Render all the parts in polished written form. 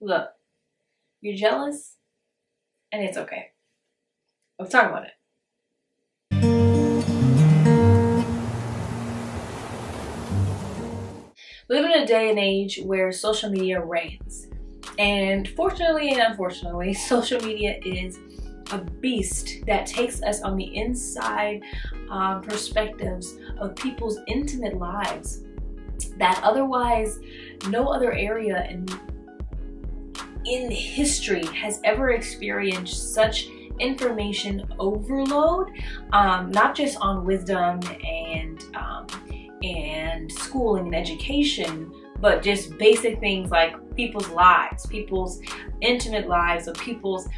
Look, you're jealous, and it's okay. Let's talk about it. We live in a day and age where social media reigns. And fortunately and unfortunately, social media is a beast that takes us on the inside perspectives of people's intimate lives that otherwise no other area in history has ever experienced such information overload, not just on wisdom and schooling and education, but just basic things like people's lives, people's intimate lives, of people's,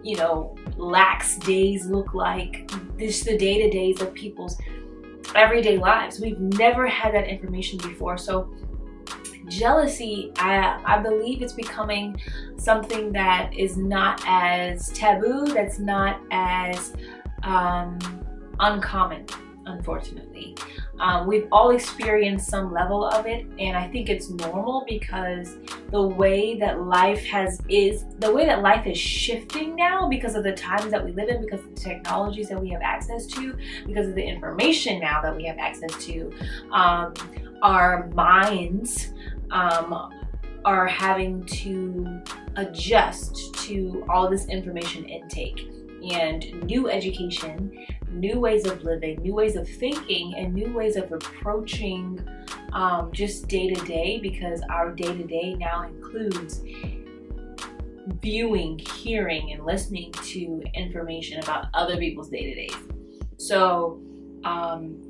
you know, lax days look like, this the day-to-days of people's everyday lives. We've never had that information before. So jealousy, I believe it's becoming something that is not as taboo, that's not as uncommon, unfortunately. We've all experienced some level of it, and I think it's normal because the way that life is shifting now, because of the times that we live in, because of the technologies that we have access to, because of the information now that we have access to. Our minds are having to adjust to all this information intake and new education, new ways of living, new ways of thinking, and new ways of approaching just day-to-day, because our day-to-day now includes viewing, hearing, and listening to information about other people's day-to-days. So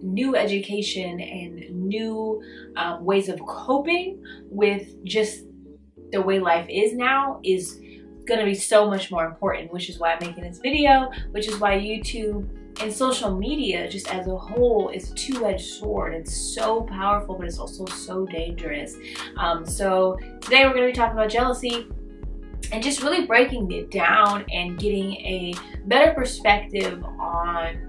new education and new ways of coping with just the way life is now is gonna be so much more important, which is why I'm making this video, which is why YouTube and social media just as a whole is a two-edged sword. It's so powerful, but it's also so dangerous. So today we're gonna be talking about jealousy and just really breaking it down and getting a better perspective on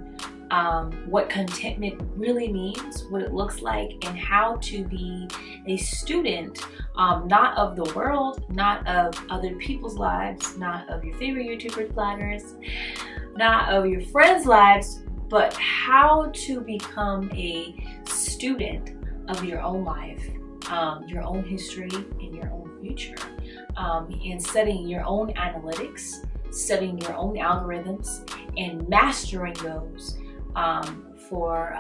what contentment really means, what it looks like, and how to be a student, not of the world, not of other people's lives, not of your favorite YouTuber bloggers, not of your friends' lives, but how to become a student of your own life, your own history, and your own future, and studying your own analytics, studying your own algorithms, and mastering those for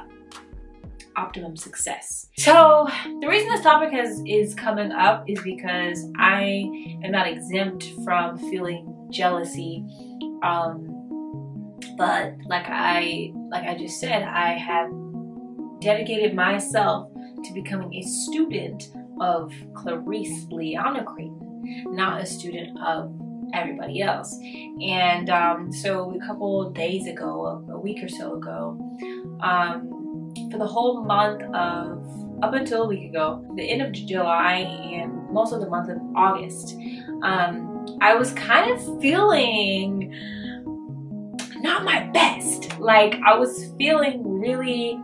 optimum success. So the reason this topic is coming up is because I am not exempt from feeling jealousy, but like I just said, I have dedicated myself to becoming a student of Clarece Leona Creighton, not a student of everybody else. And so a couple of days ago, a week or so ago, for the whole month of, up until a week ago, the end of July and most of the month of August, I was kind of feeling not my best. Like, I was feeling really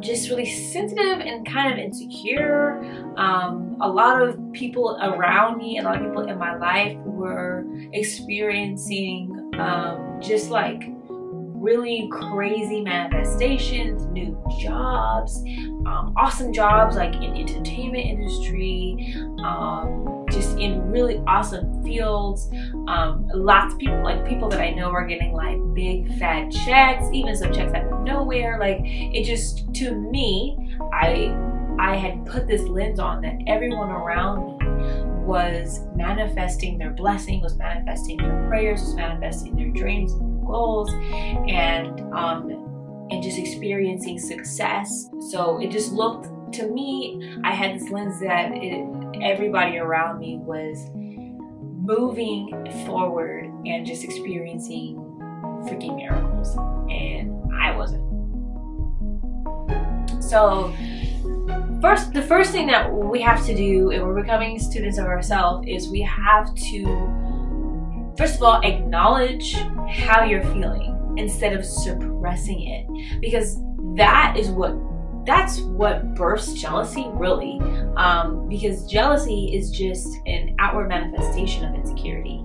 just really sensitive and kind of insecure. A lot of people around me, a lot of people in my life were experiencing just like really crazy manifestations, new jobs, awesome jobs like in entertainment industry, just in really awesome fields. Lots of people, like people that I know, are getting like big fat checks, even some checks out of nowhere. Like, it just, to me, I had put this lens on that everyone around me was manifesting their blessing, was manifesting their prayers, was manifesting their dreams and their goals, and just experiencing success. So it just looked, to me, I had this lens that everybody around me was moving forward and just experiencing freaking miracles, and I wasn't. So the first thing that we have to do, if we're becoming students of ourselves, is we have to, first of all, acknowledge how you're feeling instead of suppressing it, because that is what that's what births jealousy, really, because jealousy is just an outward manifestation of insecurity.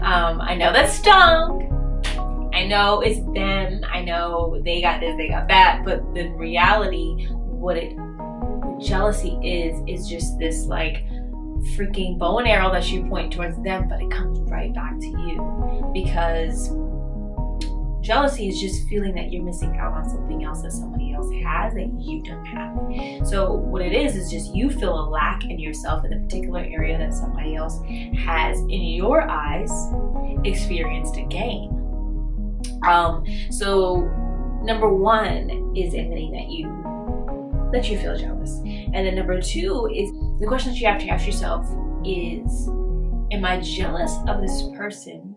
I know that stung. I know it's them. I know they got this, they got that, but in reality, what jealousy is just this like freaking bow and arrow that you point towards them, but it comes right back to you, because jealousy is just feeling that you're missing out on something else that somebody else has that you don't have. So what it is just you feel a lack in yourself in a particular area that somebody else has, in your eyes, experienced a gain. So number one is admitting that you feel jealous. And then number two is the question that you have to ask yourself is, am I jealous of this person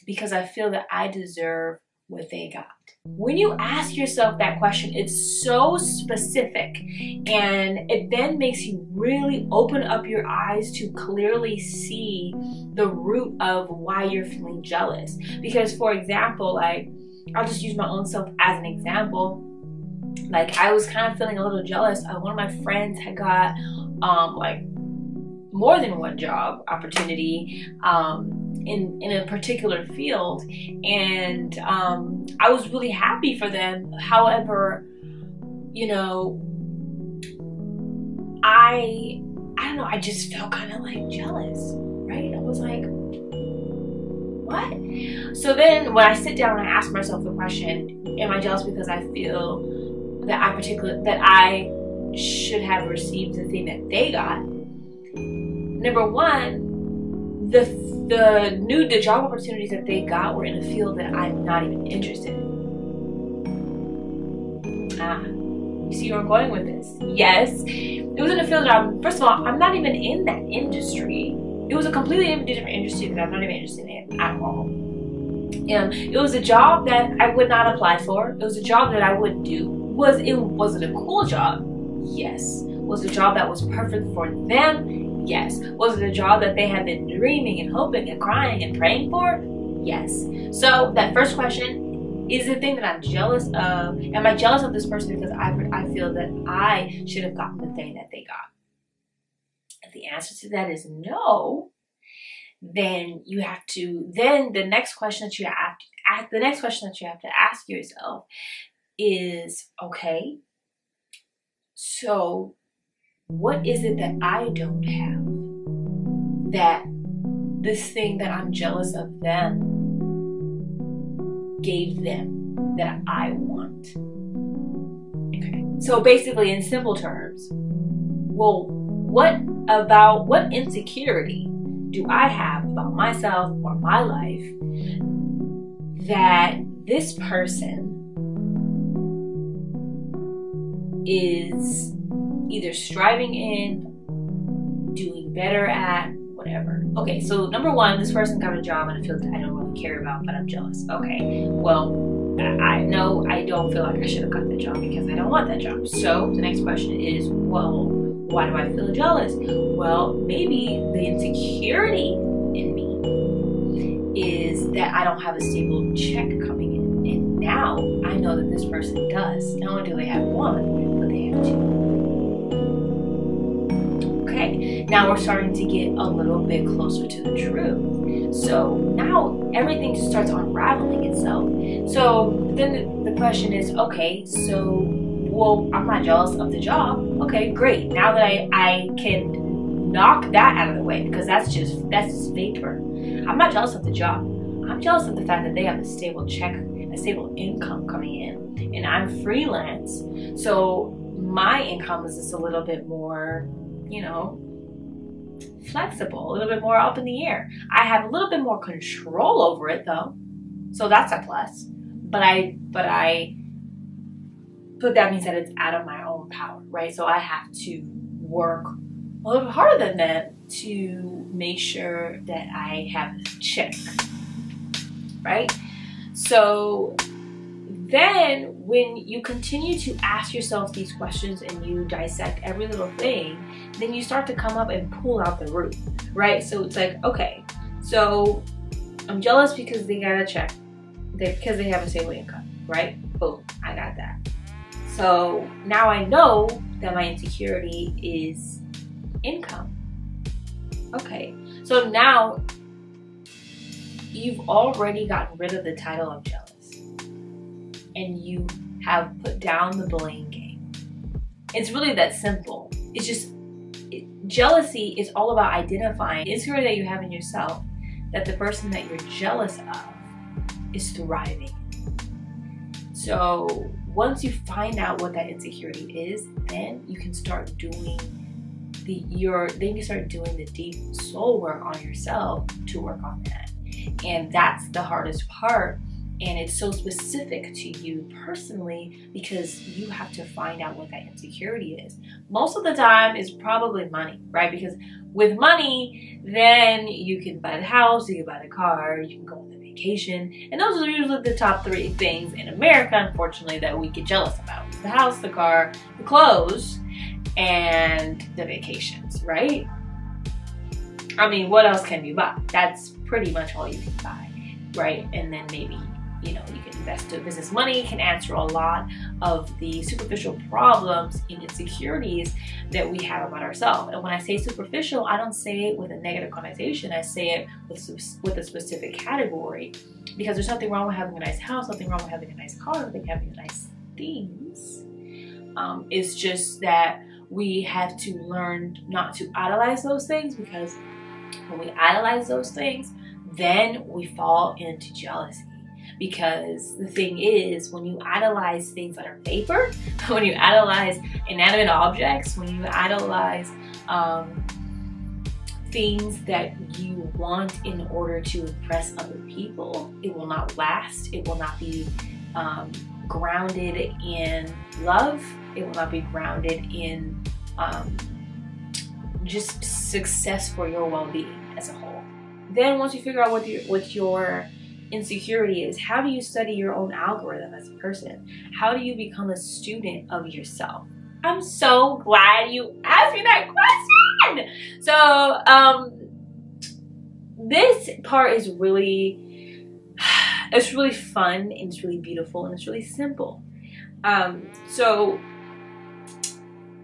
because I feel that I deserve what they got? When you ask yourself that question, it's so specific, and it then makes you really open up your eyes to clearly see the root of why you're feeling jealous. Because, for example, like, I'll just use my own self as an example. Like, I was kind of feeling a little jealous. One of my friends had got like more than one job opportunity in a particular field, and I was really happy for them. However, you know, I don't know, I just felt kind of like jealous, right? I was like, what? So then when I sit down and I ask myself the question, am I jealous because I feel that I should have received the thing that they got? Number one, the job opportunities that they got were in a field that I'm not even interested in. You see where I'm going with this? Yes, it was in a field that first of all, I'm not even in that industry. It was a completely different industry that I'm not even interested in at all. It was a job that I would not apply for. It was a job that I wouldn't do. Was it a cool job? Yes. Was it a job that was perfect for them? Yes. Was it a job that they had been dreaming and hoping and crying and praying for? Yes. So that first question is the thing that I'm jealous of. Am I jealous of this person because I feel that I should have gotten the thing that they got? If the answer to that is no, then the next question that you have to ask yourself is, okay, so what is it that I don't have that this thing that I'm jealous of them gave them that I want? Okay. So basically, in simple terms, well, what insecurity do I have about myself or my life that this person is either striving in, doing better at, whatever? Okay, so number one, this person got a job in a field that I don't really care about, but I'm jealous. Okay, well, I know I don't feel like I should have got that job because I don't want that job. So the next question is, well, why do I feel jealous? Well, maybe the insecurity in me is that I don't have a stable check coming in. And now I know that this person does. Not only do they have one, but they have two. Okay, now we're starting to get a little bit closer to the truth. So now everything starts unraveling itself. So then the question is, okay, so, well, I'm not jealous of the job. Okay, great. Now that I can knock that out of the way, because that's just vapor. I'm not jealous of the job. I'm jealous of the fact that they have a stable check, a stable income coming in, and I'm freelance. So my income is just a little bit more, you know, flexible, a little bit more up in the air. I have a little bit more control over it though. So that's a plus. But that means that it's out of my own power, right? So I have to work a little bit harder than that to make sure that I have a check, right? So then when you continue to ask yourself these questions and you dissect every little thing, then you start to come up and pull out the root, right? So it's like, okay, so I'm jealous because they got a check, because they have a stable income, right? Boom, I got that. So now I know that my insecurity is income. Okay, so now you've already gotten rid of the title of jealous, and you have put down the bullying game. It's really that simple. It's just, jealousy is all about identifying the insecurity that you have in yourself, that the person that you're jealous of is thriving. So once you find out what that insecurity is, then you can start doing the deep soul work on yourself to work on that. And that's the hardest part. And it's so specific to you personally because you have to find out what that insecurity is. Most of the time it's probably money, right? Because with money, then you can buy the house, you can buy the car, you can go on the vacation. And those are usually the top 3 things in America, unfortunately, that we get jealous about. The house, the car, the clothes, and the vacations, right? I mean, what else can you buy? That's pretty much all you can buy, right? And then maybe, you know, you can invest to business. Money can answer a lot of the superficial problems and insecurities that we have about ourselves. And when I say superficial, I don't say it with a negative connotation. I say it with a specific category, because there's nothing wrong with having a nice house, nothing wrong with having a nice car, nothing having nice things. It's just that we have to learn not to idolize those things, because when we idolize those things, then we fall into jealousy. Because the thing is, when you idolize things that are vapor, when you idolize inanimate objects, when you idolize things that you want in order to impress other people, it will not last. It will not be grounded in love. It will not be grounded in just success for your well-being as a whole. Then once you figure out what your insecurity is, how do you study your own algorithm as a person? How do you become a student of yourself? I'm so glad you asked me that question. So this part is really, it's really fun, and it's really beautiful, and it's really simple. So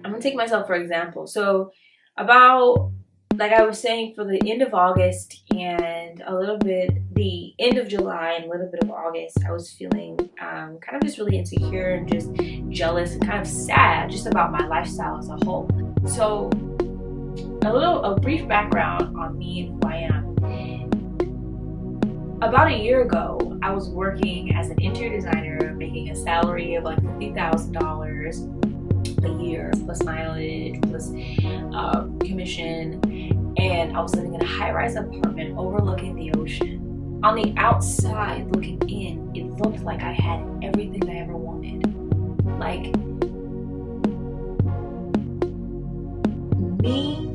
I'm gonna take myself for example. So about, like I was saying, for the end of August and a little bit the end of July and a little bit of August, I was feeling kind of just really insecure and just jealous and kind of sad just about my lifestyle as a whole. So a brief background on me and who I am. About a year ago, I was working as an interior designer, making a salary of like $50,000 a year, plus mileage, plus commission, and I was living in a high-rise apartment overlooking the ocean. On the outside, looking in, it looked like I had everything I ever wanted. Like, me,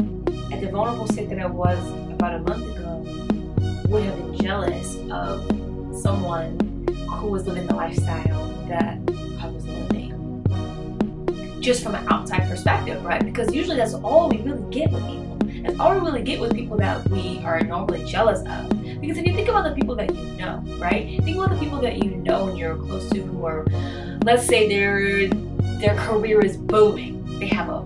at the vulnerable state that I was about a month ago, would have been jealous of someone who was living the lifestyle that I was living. Just from an outside perspective, right? Because usually that's all we really get with people. That's all we really get with people that we are normally jealous of. Because if you think about the people that you know, right? Think about the people that you know and you're close to who are, let's say their career is booming. They have a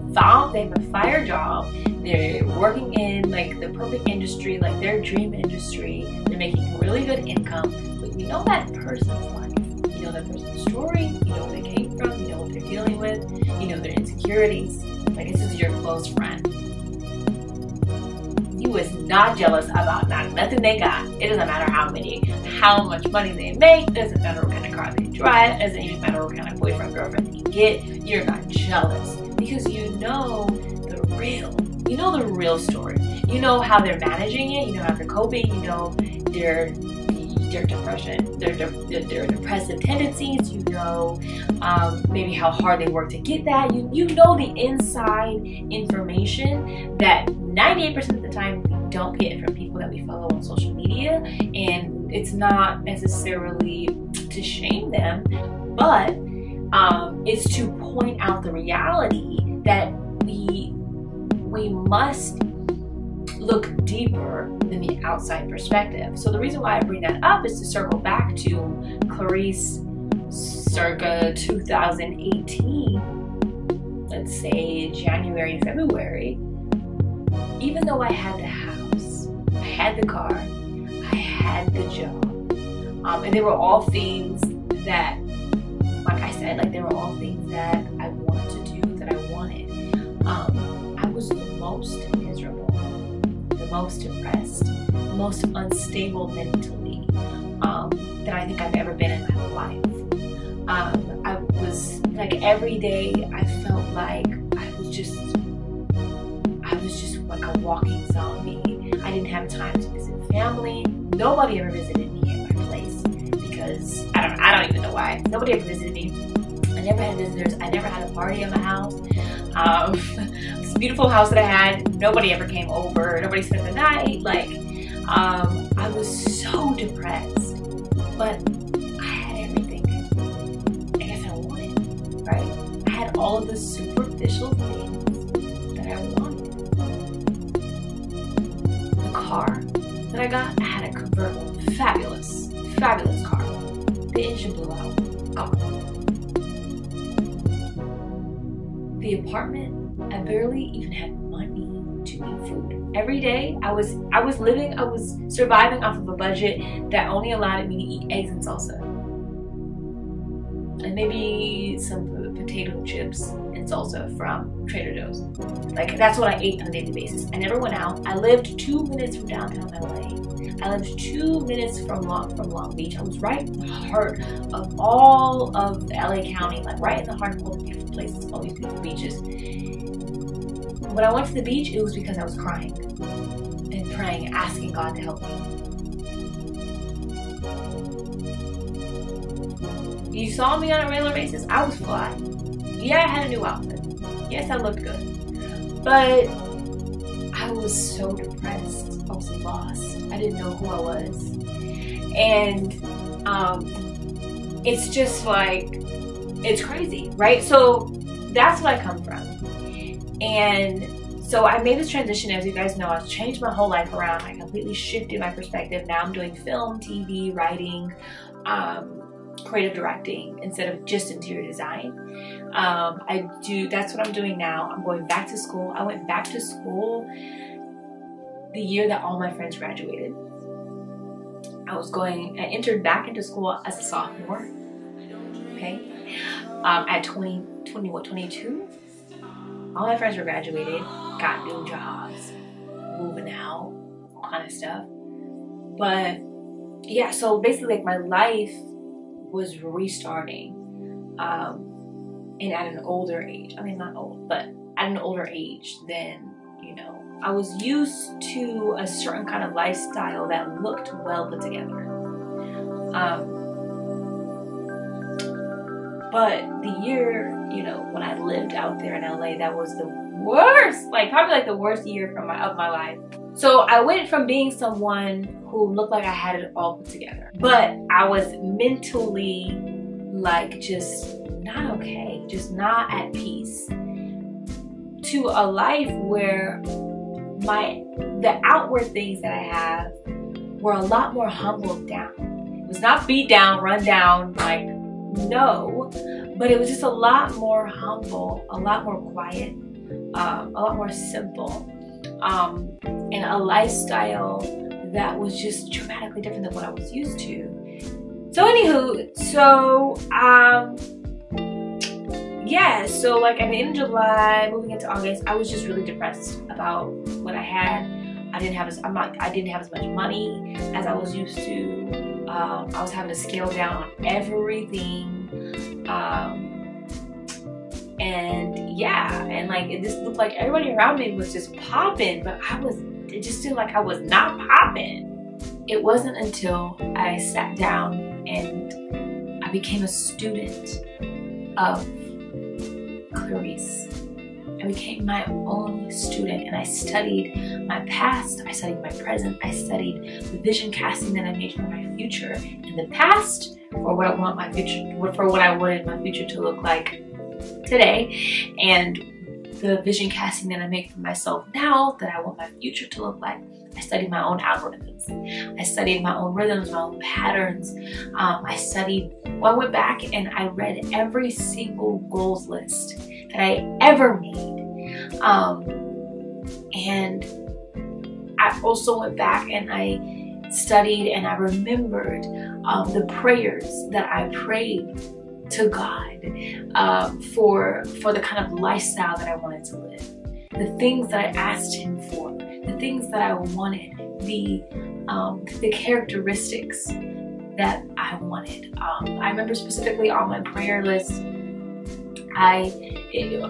fire job. They're working in like the perfect industry, like their dream industry. They're making really good income. But you know that person's life. You know that person's story. You know where they came from. You know what they're dealing with. You know their insecurities. Like, this is your close friend. You is not jealous about nothing they got. It doesn't matter how much money they make. It doesn't matter what kind of car they drive. It doesn't even matter what kind of boyfriend, girlfriend they get. You're not jealous because you know the real story. You know how they're managing it. You know how they're coping. You know their depression, their depressive tendencies. You know maybe how hard they work to get that. You know the inside information that 98% of the time we don't get from people that we follow on social media. And it's not necessarily to shame them, but it's to point out the reality that we must look deeper than the outside perspective. So the reason why I bring that up is to circle back to Clarece circa 2018, let's say January, February, even though I had the house, I had the car, I had the job, and they were all things that, like I said, like they were all things that I wanted to do, that I wanted. I was the most miserable, the most depressed, the most unstable mentally that I think I've ever been in my life. I was like, every day I felt like I was just like a walking zombie. I didn't have time to visit family. Nobody ever visited me at my place because I don't even know why. Nobody ever visited me. I never had visitors. I never had a party at my house. This beautiful house that I had, nobody ever came over. Nobody spent the night. Like, I was so depressed, but I had everything I guess I wanted, right? I had all of the superficial things that I wanted. The car that I got, I had a convertible, fabulous car. The engine blew out, gone. The apartment, I barely even had money to eat food. Every day I was surviving off of a budget that only allowed me to eat eggs and salsa. And maybe some potato chips and salsa from Trader Joe's. Like, that's what I ate on a daily basis. I never went out. I lived 2 minutes from downtown LA. I lived 2 minutes from Long Beach. I was right in the heart of all of the LA County, like right in the heart of all the beautiful places, all these beautiful beaches. When I went to the beach, it was because I was crying and praying, asking God to help me. You saw me on a regular basis, I was fly. Yeah, I had a new outfit. Yes, I looked good. But I was so depressed. I was lost. I didn't know who I was. And it's just like, it's crazy, right? So that's what I come from. And so I made this transition, as you guys know. I've changed my whole life around. I completely shifted my perspective. Now I'm doing film, TV, writing, creative directing instead of just interior design. That's what I'm doing now. I'm going back to school. I went back to school the year that all my friends graduated. I entered back into school as a sophomore, okay? At 22. All my friends were graduated, got new jobs, moving out, all kind of stuff. But yeah, so basically like my life was restarting, and at an older age. I mean, not old, but at an older age than, you know, I was used to a certain kind of lifestyle that looked well put together. But the year, you know, when I lived out there in LA, that was the worst, like probably like the worst year of my life. So I went from being someone who looked like I had it all put together, but I was mentally like just not okay, just not at peace, to a life where the outward things that I have were a lot more humbled down. It was not beat down, run down, like, no, but it was just a lot more humble, a lot more quiet, a lot more simple, and a lifestyle that was just dramatically different than what I was used to. So anywho, yeah, so like at the end of July, moving into August, I was just really depressed about what I had. I didn't have as much money as I was used to. I was having to scale down on everything. And yeah, and like it just looked like everybody around me was just popping, but it just seemed like I was not popping. It wasn't until I sat down and I became a student of Clarece. I became my own student, and I studied my past, I studied my present, I studied the vision casting that I made for my future in the past, for what I want my future, for what I wanted my future to look like today, and the vision casting that I make for myself now that I want my future to look like. I studied my own algorithms. I studied my own rhythms, my own patterns. I went back and I read every single goals list that I ever made. And I also went back and I studied and I remembered the prayers that I prayed to God for the kind of lifestyle that I wanted to live, the things that I asked Him for, the things that I wanted, the characteristics that I wanted. I remember specifically on my prayer list, a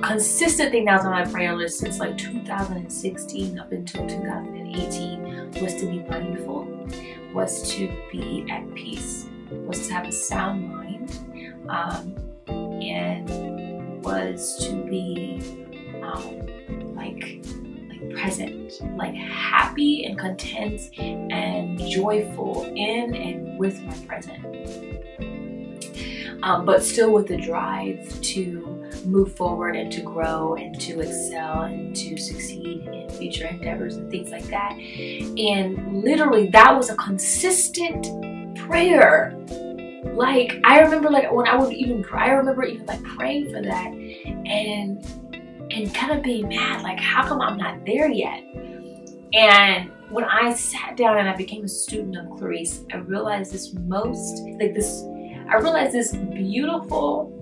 consistent thing that was on my prayer list since like 2016 up until 2018 was to be mindful, was to be at peace, was to have a sound mind, and was to be like present, like happy and content and joyful in and with my present, but still with the drive to move forward and to grow and to excel and to succeed in future endeavors and things like that. And literally that was a consistent prayer. Like I remember like when I would even pray, I remember even like praying for that and kind of being mad, like how come I'm not there yet? And when I sat down and I became a student of Clarece, I realized this beautiful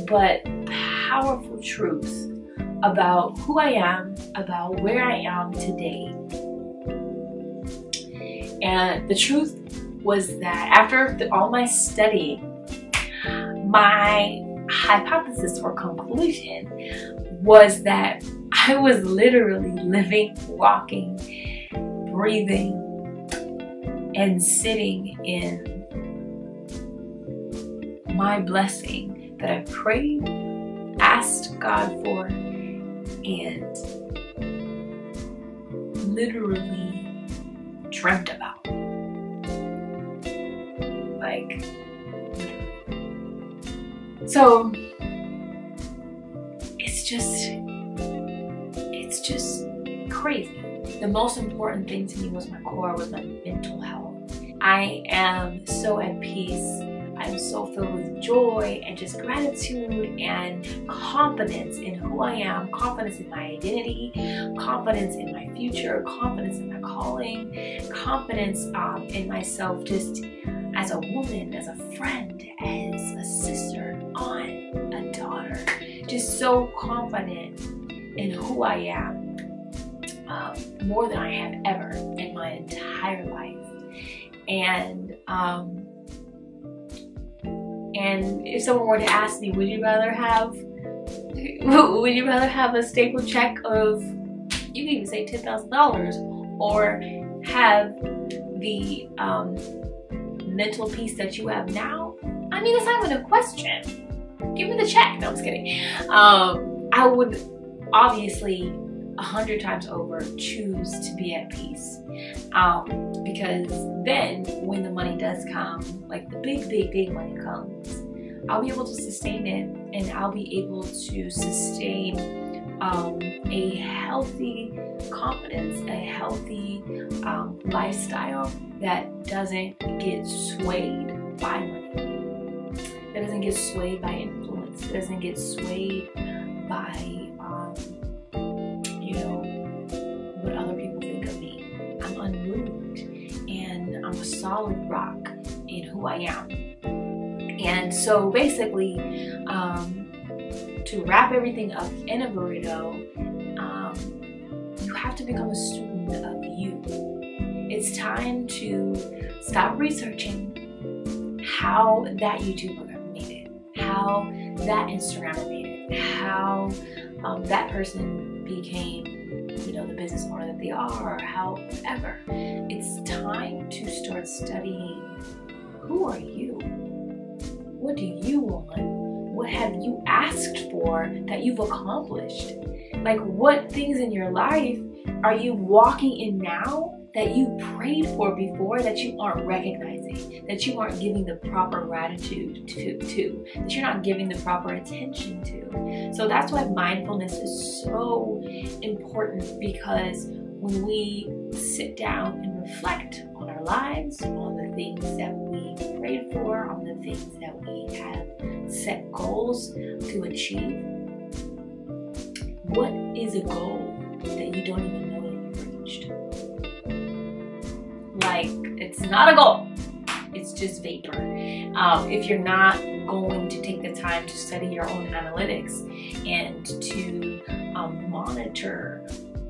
but powerful truth about who I am, about where I am today. And the truth was that after all my study, my hypothesis or conclusion was that I was literally living, walking, breathing, and sitting in my blessing that I prayed, asked God for, and literally dreamt about. Like, so it's just crazy. The most important thing to me was my core, was my mental health. I am so at peace. I'm so filled with joy and just gratitude and confidence in who I am, confidence in my identity, confidence in my future, confidence in my calling, confidence in myself just as a woman, as a friend, as a sister, aunt, a daughter. Just so confident in who I am, more than I have ever in my entire life. And if someone were to ask me, would you rather have a staple check of, you can even say $10,000, or have the mental peace that you have now? I mean, that's not even a question. Give me the check. No, I'm just kidding. I would obviously 100 times over choose to be at peace, because then when the money does come, like the big money comes, I'll be able to sustain it, and I'll be able to sustain a healthy confidence, a healthy lifestyle that doesn't get swayed by money, that doesn't get swayed by influence, that doesn't get swayed by what other people think of me. I'm unmoved and I'm a solid rock in who I am. And so basically, to wrap everything up in a burrito, you have to become a student of you. It's time to stop researching how that YouTuber made it, how that Instagrammer made it, how that person became the business owner that they are, or however. It's time to start studying, who are you? What do you want? What have you asked for that you've accomplished? Like, what things in your life are you walking in now that you prayed for before that you aren't recognizing, that you aren't giving the proper gratitude to, that you're not giving the proper attention to? So that's why mindfulness is so important, because when we sit down and reflect on our lives, on the things that we prayed for, on the things that we have set goals to achieve, what is a goal that you don't even know that you've reached? Like, it's not a goal. It's just vapor. If you're not going to take the time to study your own analytics and to monitor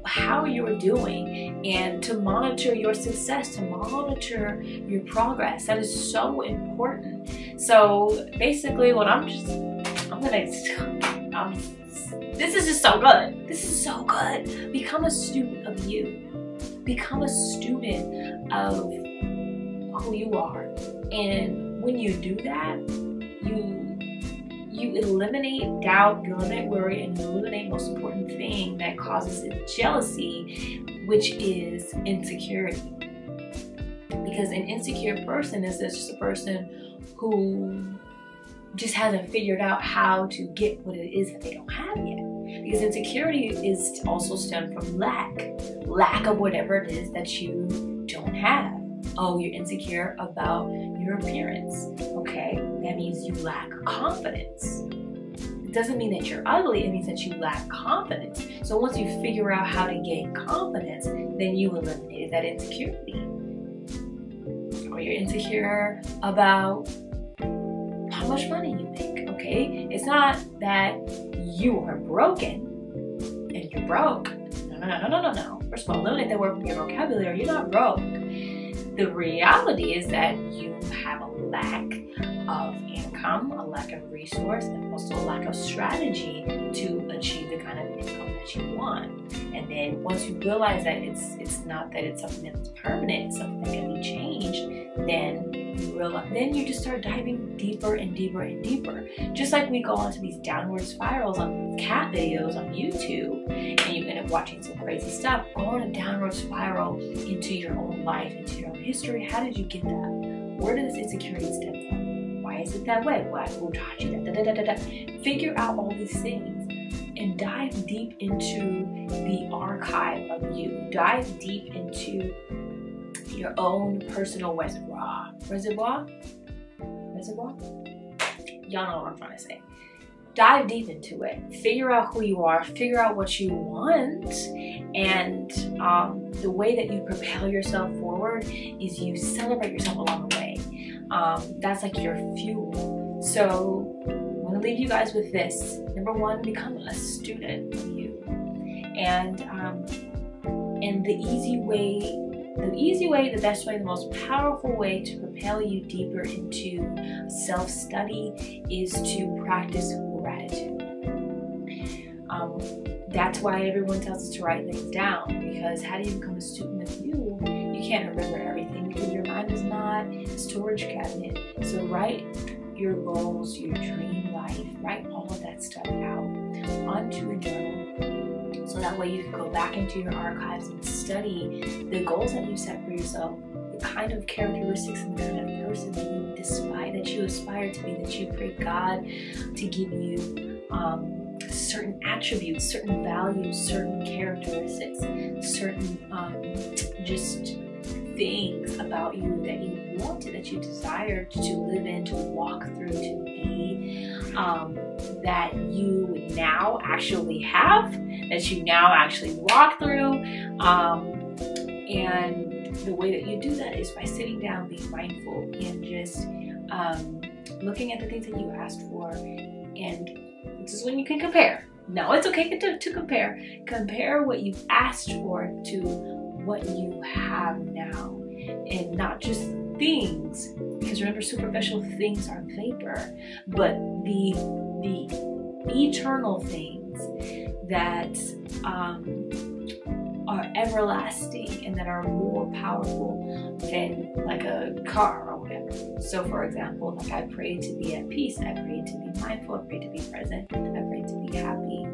how you're doing and to monitor your success, to monitor your progress, that is so important. So basically what this is just so good. This is so good. Become a student of you. Become a student of who you are. And when you do that, you eliminate doubt, you eliminate worry, and you eliminate the most important thing that causes jealousy, which is insecurity. Because an insecure person is just a person who just hasn't figured out how to get what it is that they don't have yet. Because insecurity is also stemmed from lack of whatever it is that you don't have. Oh, you're insecure about your appearance. Okay, that means you lack confidence. It doesn't mean that you're ugly, it means that you lack confidence. So once you figure out how to gain confidence, then you eliminated that insecurity. Or you're insecure about how much money you make, okay? It's not that you are broken and you're broke. No. First of all, eliminate that word from your vocabulary. You're not broke. The reality is that you have a lack of income, a lack of resource, and also a lack of strategy to achieve the kind of income that you want. And then once you realize that it's not that it's something that's permanent, it's something that can be changed, then you just start diving deeper and deeper and deeper. Just like we go onto these downward spirals on cat videos on YouTube, and you end up watching some crazy stuff. Go on a downward spiral into your own life, into your own history. How did you get that? Where did this insecurity stem from? Why is it that way? Who taught you that? Figure out all these things and dive deep into the archive of you. Dive deep into your own personal reservoir. Reservoir? Y'all know what I'm trying to say. Dive deep into it. Figure out who you are. Figure out what you want. And the way that you propel yourself forward is you celebrate yourself along the way. That's like your fuel. So I'm going to leave you guys with this. Number one, become a student of you. And the best way, the most powerful way to propel you deeper into self-study is to practice gratitude. That's why everyone tells us to write things down, because how do you become a student of you? You can't remember everything because your mind is not a storage cabinet. So write your goals, your dream life, write all of that stuff out onto a journal. So that way you can go back into your archives and study the goals that you set for yourself, the kind of characteristics and the kind of person that you aspire to be, that you pray God to give you certain attributes, certain values, certain characteristics, certain just things about you that you wanted, that you desired to live in, to walk through, to be, that you now actually have, that you now actually walk through. And the way that you do that is by sitting down, being mindful, and just looking at the things that you asked for. And this is when you can compare. No, it's okay to compare. Compare what you've asked for to what you have now, and not just things, because remember, superficial things are vapor, but the eternal things that are everlasting and that are more powerful than like a car or whatever. So for example, like I prayed to be at peace, I prayed to be mindful, I prayed to be present, I prayed to be happy,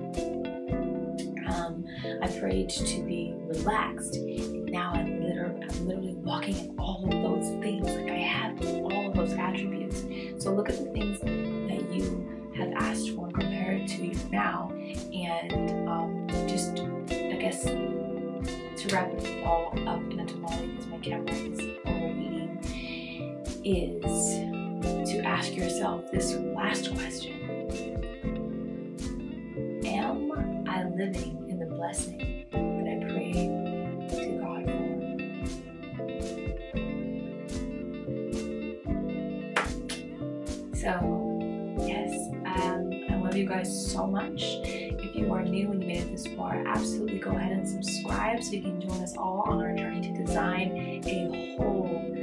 I prayed to be relaxed, and now I'm literally walking in all of those things. Like I have all of those attributes. So look at the things that you have asked for and compare it to you now, and just, I guess, to wrap it all up in a tamale because my camera is overheating, is to ask yourself this last question. Am I living in the blessing that I pray to God for? So, yes, I love you guys so much. If you are new and you made it this far, absolutely go ahead and subscribe so you can join us all on our journey to design a whole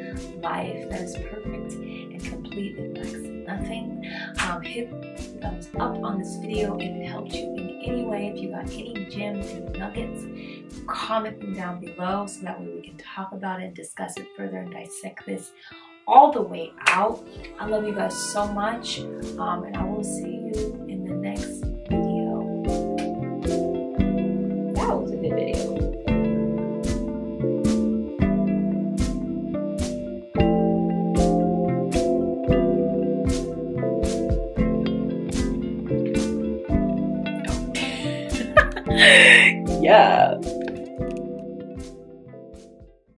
life that is perfect and complete and lacks nothing. Hit the thumbs up on this video if it helped you in any way. If you got any gems and nuggets, comment them down below so that way we can talk about it, discuss it further, and dissect this all the way out. I love you guys so much, and I will see you